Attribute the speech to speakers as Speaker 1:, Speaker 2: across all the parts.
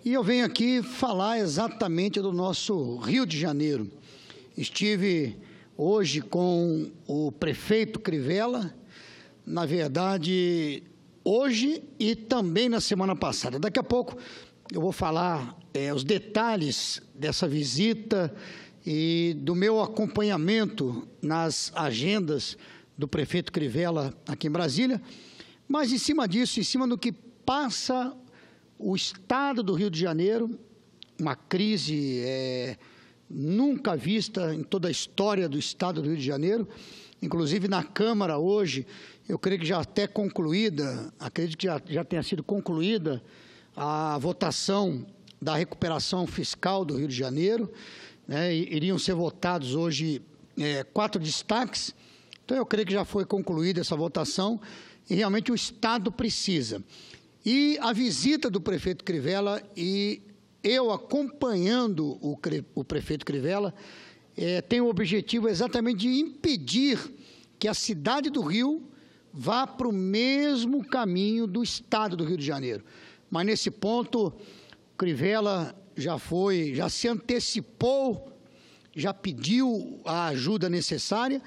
Speaker 1: E eu venho aqui falar exatamente do nosso Rio de Janeiro. Estive hoje com o prefeito Crivella, na verdade, hoje e também na semana passada. Daqui a pouco eu vou falar os detalhes dessa visita e do meu acompanhamento nas agendas do prefeito Crivella aqui em Brasília, mas em cima disso, em cima do que passa o estado do Rio de Janeiro, uma crise nunca vista em toda a história do estado do Rio de Janeiro, inclusive na Câmara hoje, eu creio que já até concluída, acredito que já tenha sido concluída a votação da recuperação fiscal do Rio de Janeiro, né? Iriam ser votados hoje 4 destaques, então eu creio que já foi concluída essa votação e realmente o estado precisa. E a visita do prefeito Crivella e eu acompanhando o prefeito Crivella tem o objetivo exatamente de impedir que a cidade do Rio vá para o mesmo caminho do estado do Rio de Janeiro. Mas nesse ponto, Crivella já se antecipou, já pediu a ajuda necessária,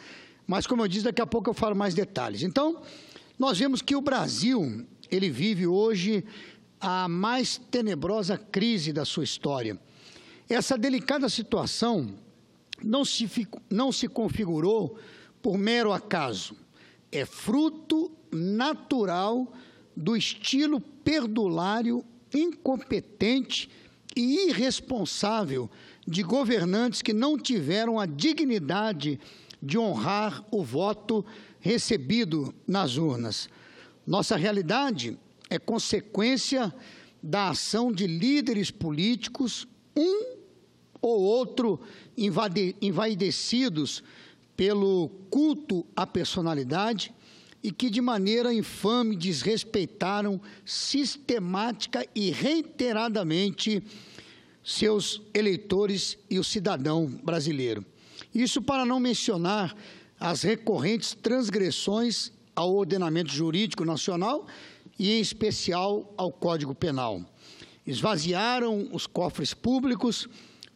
Speaker 1: mas como eu disse, daqui a pouco eu falo mais detalhes. Então, nós vemos que o Brasil, ele vive hoje a mais tenebrosa crise da sua história. Essa delicada situação não se configurou por mero acaso. É fruto natural do estilo perdulário, incompetente e irresponsável de governantes que não tiveram a dignidade de honrar o voto recebido nas urnas. Nossa realidade é consequência da ação de líderes políticos, um ou outro envaidecidos pelo culto à personalidade e que de maneira infame desrespeitaram sistemática e reiteradamente seus eleitores e o cidadão brasileiro. Isso para não mencionar as recorrentes transgressões ao ordenamento jurídico nacional e, em especial, ao Código Penal. Esvaziaram os cofres públicos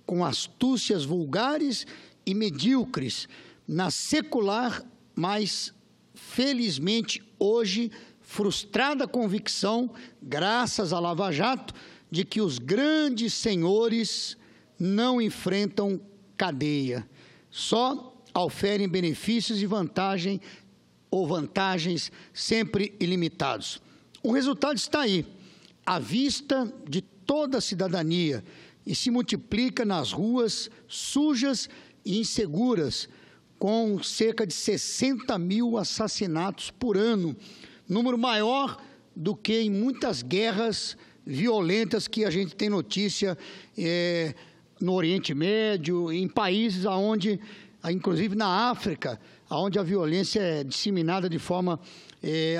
Speaker 1: com astúcias vulgares e medíocres na secular, mas, felizmente, hoje, frustrada convicção, graças à Lava Jato, de que os grandes senhores não enfrentam cadeia, só oferem benefícios e vantagens sempre ilimitados. O resultado está aí, à vista de toda a cidadania, e se multiplica nas ruas sujas e inseguras, com cerca de 60 mil assassinatos por ano, número maior do que em muitas guerras violentas que a gente tem notícia no Oriente Médio, em países onde, inclusive na África, onde a violência é disseminada de forma,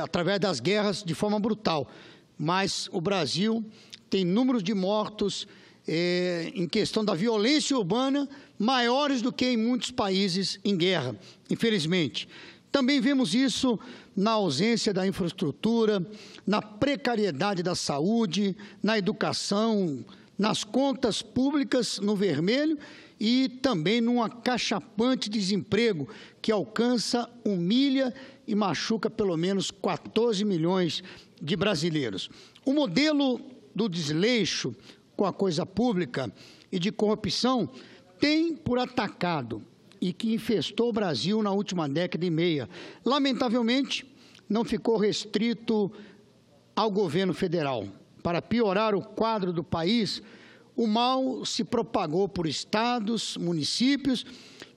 Speaker 1: através das guerras, de forma brutal. Mas o Brasil tem números de mortos em questão da violência urbana maiores do que em muitos países em guerra, infelizmente. Também vemos isso na ausência da infraestrutura, na precariedade da saúde, na educação, nas contas públicas no vermelho e também num acachapante desemprego que alcança, humilha e machuca pelo menos 14 milhões de brasileiros. O modelo do desleixo com a coisa pública e de corrupção tem por atacado e que infestou o Brasil na última década e meia. Lamentavelmente, não ficou restrito ao governo federal. Para piorar o quadro do país, o mal se propagou por estados, municípios,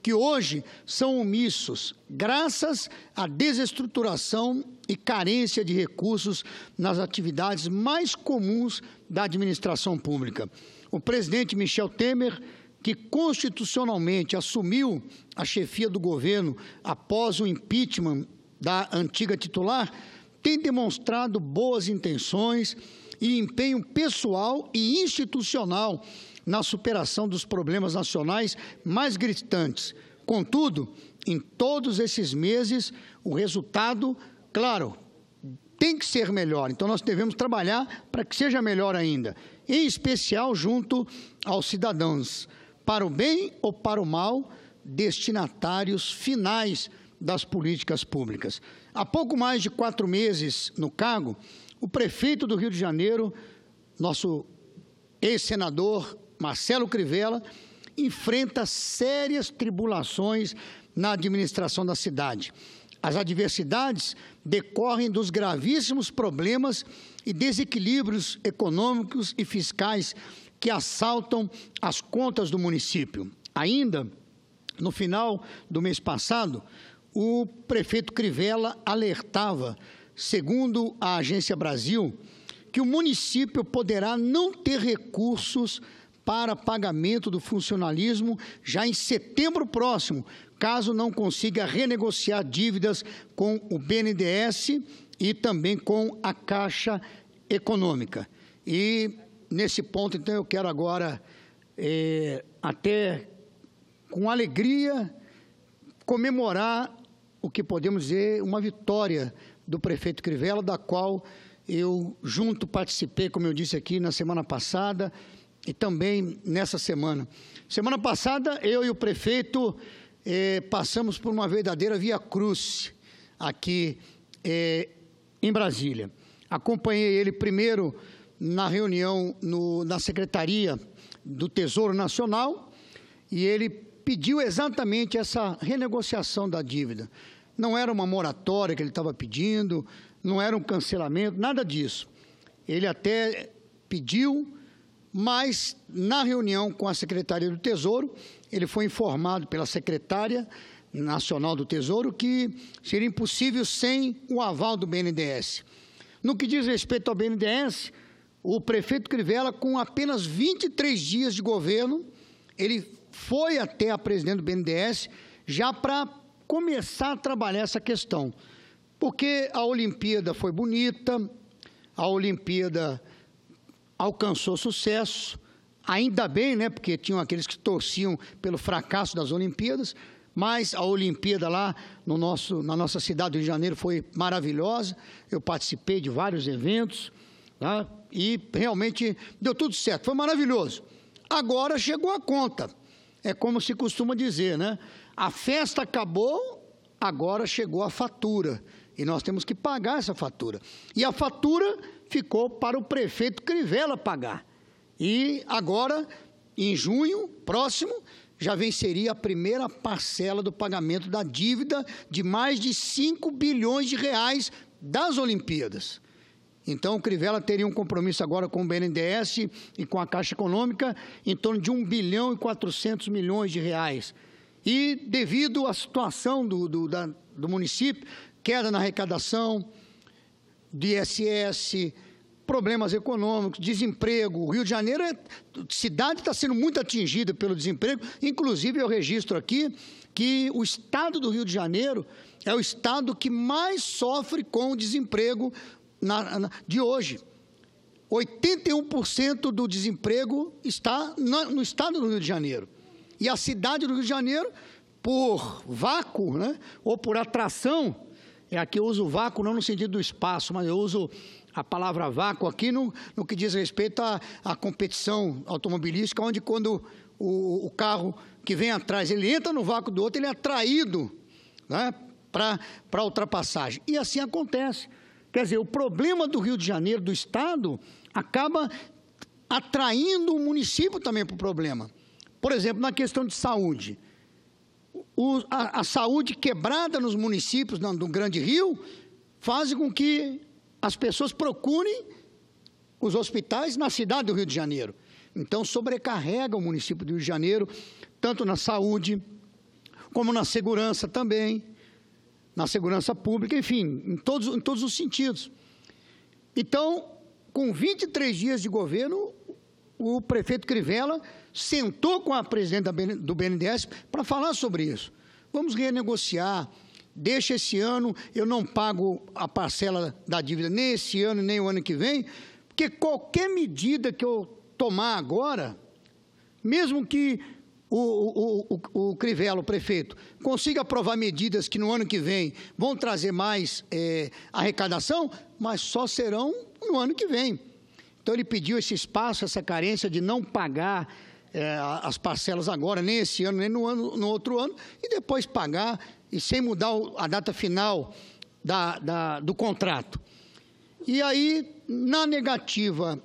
Speaker 1: que hoje são omissos, graças à desestruturação e carência de recursos nas atividades mais comuns da administração pública. O presidente Michel Temer, que constitucionalmente assumiu a chefia do governo após o impeachment da antiga titular, tem demonstrado boas intenções e empenho pessoal e institucional na superação dos problemas nacionais mais gritantes. Contudo, em todos esses meses, o resultado, claro, tem que ser melhor. Então, nós devemos trabalhar para que seja melhor ainda, em especial junto aos cidadãos, para o bem ou para o mal, destinatários finais das políticas públicas. Há pouco mais de 4 meses no cargo, o prefeito do Rio de Janeiro, nosso ex-senador Marcelo Crivella, enfrenta sérias tribulações na administração da cidade. As adversidades decorrem dos gravíssimos problemas e desequilíbrios econômicos e fiscais que assaltam as contas do município. Ainda, no final do mês passado, o prefeito Crivella alertava, segundo a Agência Brasil, que o município poderá não ter recursos para pagamento do funcionalismo já em setembro próximo, caso não consiga renegociar dívidas com o BNDES e também com a Caixa Econômica. E, nesse ponto, então, eu quero agora, até com alegria, comemorar o que podemos dizer uma vitória do prefeito Crivella, da qual eu junto participei, como eu disse aqui, na semana passada e também nessa semana. Semana passada, eu e o prefeito passamos por uma verdadeira via-crucis aqui em Brasília. Acompanhei ele primeiro na reunião na Secretaria do Tesouro Nacional e ele pediu exatamente essa renegociação da dívida. Não era uma moratória que ele estava pedindo, não era um cancelamento, nada disso. Ele até pediu, mas na reunião com a Secretaria do Tesouro, ele foi informado pela Secretária Nacional do Tesouro que seria impossível sem o aval do BNDES. No que diz respeito ao BNDES, o prefeito Crivella, com apenas 23 dias de governo, ele foi até a presidente do BNDES já para começar a trabalhar essa questão. Porque a Olimpíada foi bonita, a Olimpíada alcançou sucesso, ainda bem, né, porque tinham aqueles que torciam pelo fracasso das Olimpíadas, mas a Olimpíada lá na nossa cidade do Rio de Janeiro foi maravilhosa, eu participei de vários eventos, tá? E realmente deu tudo certo, foi maravilhoso. Agora chegou a conta, é como se costuma dizer, né? A festa acabou, agora chegou a fatura, e nós temos que pagar essa fatura. E a fatura ficou para o prefeito Crivella pagar. E agora, em junho próximo, já venceria a primeira parcela do pagamento da dívida de mais de 5 bilhões de reais das Olimpíadas. Então, o Crivella teria um compromisso agora com o BNDES e com a Caixa Econômica em torno de 1 bilhão e 400 milhões de reais. E, devido à situação do município, queda na arrecadação, de ISS, problemas econômicos, desemprego. O Rio de Janeiro, a cidade está sendo muito atingida pelo desemprego. Inclusive, eu registro aqui que o estado do Rio de Janeiro é o estado que mais sofre com o desemprego de hoje. 81% do desemprego está no estado do Rio de Janeiro. E a cidade do Rio de Janeiro, por vácuo, né, ou por atração, aqui eu uso vácuo não no sentido do espaço, mas eu uso a palavra vácuo aqui no que diz respeito à competição automobilística, onde quando o carro que vem atrás, ele entra no vácuo do outro, ele é atraído, né, para ultrapassagem. E assim acontece. Quer dizer, o problema do Rio de Janeiro, do Estado, acaba atraindo o município também para o problema. Por exemplo, na questão de saúde. A saúde quebrada nos municípios do Grande Rio faz com que as pessoas procurem os hospitais na cidade do Rio de Janeiro. Então, sobrecarrega o município do Rio de Janeiro, tanto na saúde, como na segurança também, na segurança pública, enfim, em todos os sentidos. Então, com 23 dias de governo, o prefeito Crivella sentou com a presidente do BNDES para falar sobre isso. Vamos renegociar, deixa esse ano, eu não pago a parcela da dívida nem esse ano, nem o ano que vem, porque qualquer medida que eu tomar agora, mesmo que o Crivella, o prefeito, consiga aprovar medidas que no ano que vem vão trazer mais arrecadação, mas só serão no ano que vem. Então, ele pediu esse espaço, essa carência de não pagar as parcelas agora, nem esse ano, nem no outro ano, e depois pagar, e sem mudar a data final do contrato. E aí, na negativa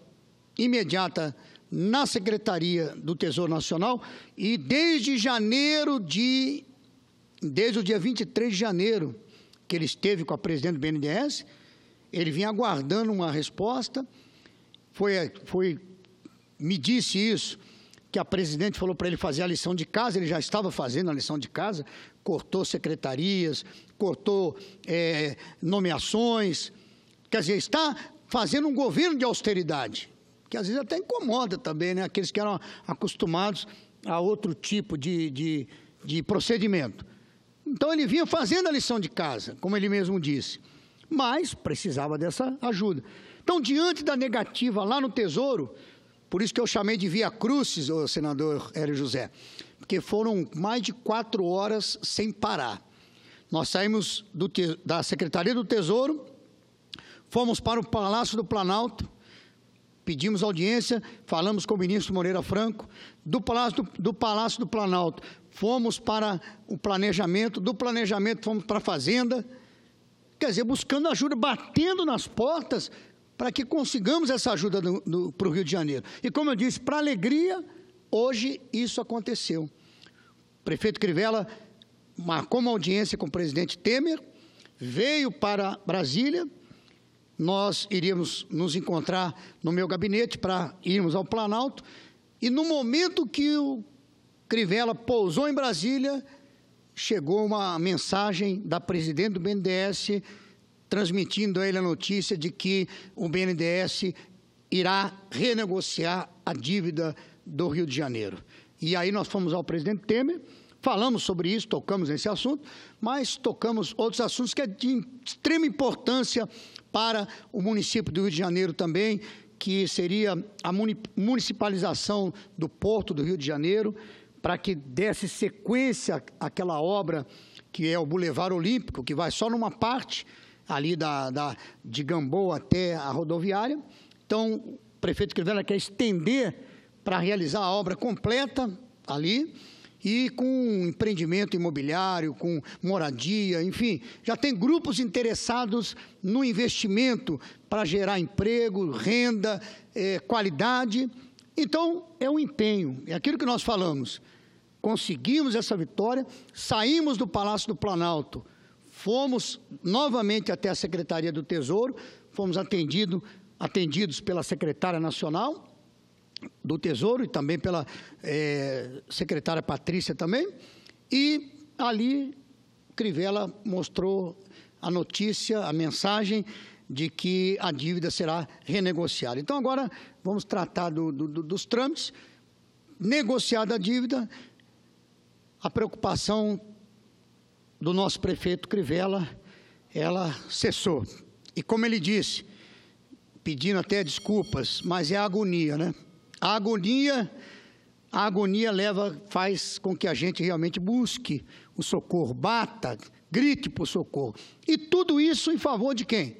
Speaker 1: imediata na Secretaria do Tesouro Nacional, e desde o dia 23 de janeiro, que ele esteve com a presidente do BNDES, ele vinha aguardando uma resposta, me disse isso, que a presidente falou para ele fazer a lição de casa, ele já estava fazendo a lição de casa, cortou secretarias, cortou nomeações, quer dizer, está fazendo um governo de austeridade, que às vezes até incomoda também, né? Aqueles que eram acostumados a outro tipo de procedimento. Então, ele vinha fazendo a lição de casa, como ele mesmo disse, mas precisava dessa ajuda. Então, diante da negativa lá no Tesouro, por isso que eu chamei de via crucis, o senador Hélio José, porque foram mais de 4 horas sem parar. Nós saímos da Secretaria do Tesouro, fomos para o Palácio do Planalto, pedimos audiência, falamos com o ministro Moreira Franco, do Palácio do Planalto, fomos para o planejamento, do planejamento fomos para a Fazenda, quer dizer, buscando ajuda, batendo nas portas, para que consigamos essa ajuda para o Rio de Janeiro. E como eu disse, para alegria, hoje isso aconteceu. O prefeito Crivella marcou uma audiência com o presidente Temer, veio para Brasília, nós iríamos nos encontrar no meu gabinete para irmos ao Planalto, e no momento que o Crivella pousou em Brasília, chegou uma mensagem da presidente do BNDES, transmitindo a ele a notícia de que o BNDES irá renegociar a dívida do Rio de Janeiro. E aí nós fomos ao presidente Temer, falamos sobre isso, tocamos nesse assunto, mas tocamos outros assuntos que é de extrema importância para o município do Rio de Janeiro também, que seria a municipalização do Porto do Rio de Janeiro, para que desse sequência àquela obra que é o Boulevard Olímpico, que vai só numa parte, ali de Gamboa até a rodoviária. Então, o prefeito Crivella quer estender para realizar a obra completa ali, e com empreendimento imobiliário, com moradia, enfim, já tem grupos interessados no investimento para gerar emprego, renda, qualidade. Então, é um empenho, é aquilo que nós falamos. Conseguimos essa vitória, saímos do Palácio do Planalto, fomos novamente até a Secretaria do Tesouro, fomos atendidos pela secretária nacional do Tesouro e também pela secretária Patrícia também, e ali Crivella mostrou a notícia, a mensagem de que a dívida será renegociada. Então, agora vamos tratar dos trâmites, negociada a dívida, a preocupação do nosso prefeito Crivella, ela cessou. E como ele disse, pedindo até desculpas, mas é a agonia, né? A agonia faz com que a gente realmente busque o socorro, bata, grite por socorro. E tudo isso em favor de quem?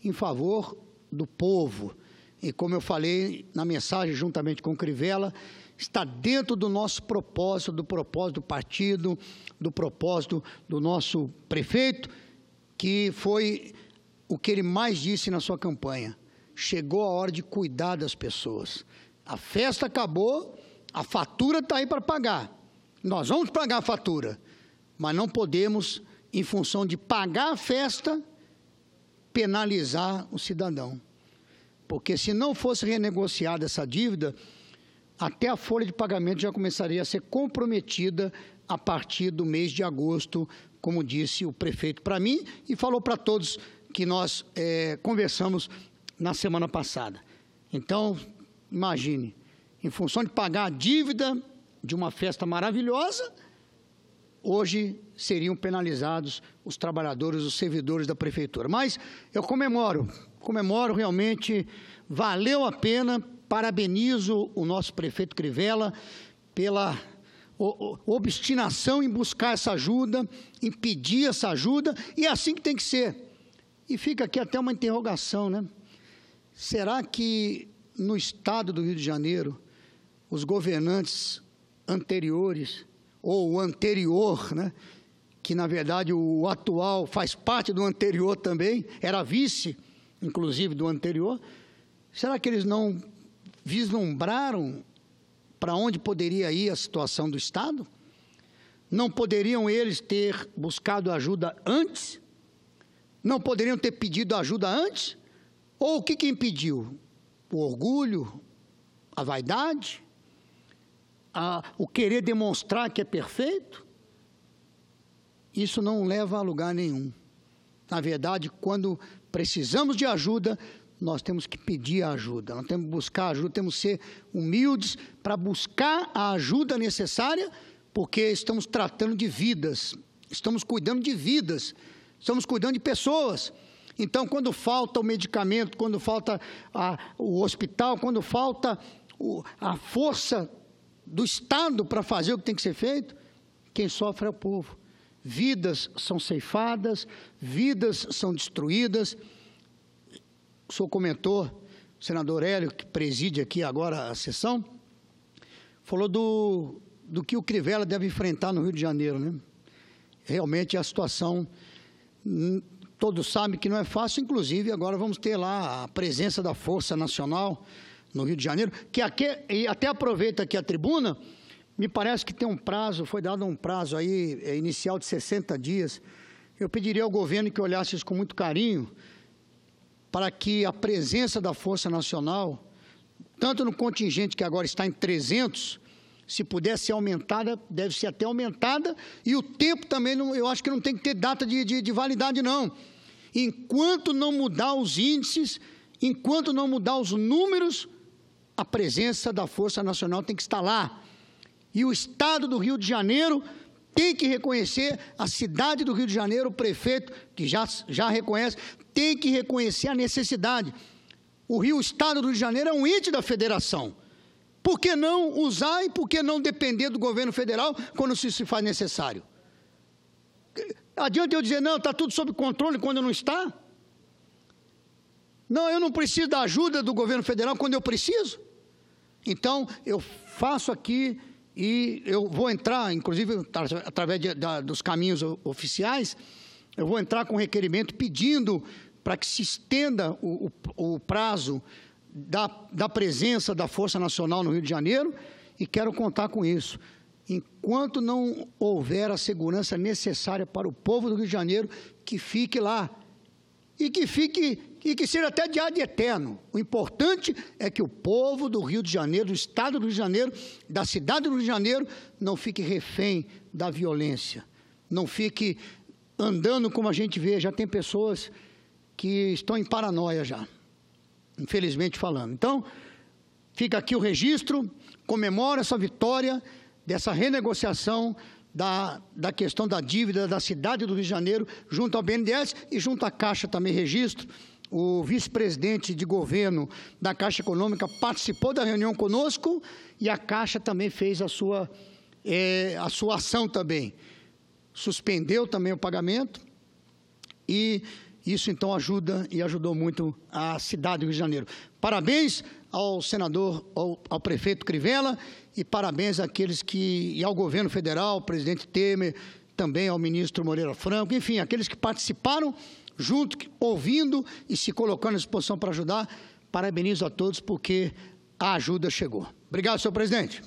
Speaker 1: Em favor do povo. E como eu falei na mensagem, juntamente com o Crivella, está dentro do nosso propósito, do propósito do partido, do propósito do nosso prefeito, que foi o que ele mais disse na sua campanha. Chegou a hora de cuidar das pessoas. A festa acabou, a fatura está aí para pagar. Nós vamos pagar a fatura, mas não podemos, em função de pagar a festa, penalizar o cidadão. Porque se não fosse renegociada essa dívida, até a folha de pagamento já começaria a ser comprometida a partir do mês de agosto, como disse o prefeito para mim e falou para todos que nós conversamos na semana passada. Então, imagine, em função de pagar a dívida de uma festa maravilhosa, hoje seriam penalizados os trabalhadores, os servidores da prefeitura. Mas eu comemoro realmente, valeu a pena, parabenizo o nosso prefeito Crivella pela obstinação em buscar essa ajuda, em pedir essa ajuda, e é assim que tem que ser. E fica aqui até uma interrogação, né? Será que no estado do Rio de Janeiro, os governantes anteriores, ou o anterior, né, que na verdade o atual faz parte do anterior também, era vice, inclusive, do anterior, será que eles não vislumbraram para onde poderia ir a situação do Estado? Não poderiam eles ter buscado ajuda antes? Não poderiam ter pedido ajuda antes? Ou o que impediu? O orgulho? A vaidade? O querer demonstrar que é perfeito? Isso não leva a lugar nenhum. Na verdade, quando precisamos de ajuda, nós temos que pedir a ajuda, nós temos que buscar ajuda, temos que ser humildes para buscar a ajuda necessária, porque estamos tratando de vidas, estamos cuidando de vidas, estamos cuidando de pessoas. Então, quando falta o medicamento, quando falta o hospital, quando falta a força do Estado para fazer o que tem que ser feito, quem sofre é o povo. Vidas são ceifadas, vidas são destruídas. O senhor comentou, o senador Hélio, que preside aqui agora a sessão, falou do que o Crivella deve enfrentar no Rio de Janeiro, né? Realmente a situação, todos sabem que não é fácil, inclusive agora vamos ter lá a presença da Força Nacional no Rio de Janeiro, que aqui, e até aproveita aqui a tribuna, me parece que tem um prazo, foi dado um prazo aí inicial de 60 dias, eu pediria ao governo que olhasse isso com muito carinho, para que a presença da Força Nacional, tanto no contingente que agora está em 300, se puder ser aumentada, deve ser até aumentada, e o tempo também, eu acho que não tem que ter data de validade, não. Enquanto não mudar os índices, enquanto não mudar os números, a presença da Força Nacional tem que estar lá. E o Estado do Rio de Janeiro tem que reconhecer, a cidade do Rio de Janeiro, o prefeito, que já reconhece, tem que reconhecer a necessidade. O Estado do Rio de Janeiro é um ente da federação. Por que não usar e por que não depender do governo federal quando se faz necessário? Adianta eu dizer, não, está tudo sob controle quando não está? Não, eu não preciso da ajuda do governo federal quando eu preciso? Então, eu faço aqui e eu vou entrar, inclusive, através dos caminhos oficiais, eu vou entrar com requerimento pedindo para que se estenda o prazo da presença da Força Nacional no Rio de Janeiro, e quero contar com isso. Enquanto não houver a segurança necessária para o povo do Rio de Janeiro, que fique lá, e que seja até de ad eterno. O importante é que o povo do Rio de Janeiro, do Estado do Rio de Janeiro, da cidade do Rio de Janeiro, não fique refém da violência, não fique andando como a gente vê, já tem pessoas que estão em paranoia já, infelizmente falando. Então, fica aqui o registro, comemora essa vitória, dessa renegociação da questão da dívida da cidade do Rio de Janeiro, junto ao BNDES e junto à Caixa também registro. O vice-presidente de governo da Caixa Econômica participou da reunião conosco e a Caixa também fez a sua ação também. Suspendeu também o pagamento e isso, então, ajuda e ajudou muito a cidade do Rio de Janeiro. Parabéns ao senador, ao prefeito Crivella, e parabéns àqueles e ao governo federal, ao presidente Temer, também ao ministro Moreira Franco, enfim, aqueles que participaram junto, ouvindo e se colocando à disposição para ajudar. Parabenizo a todos, porque a ajuda chegou. Obrigado, senhor presidente.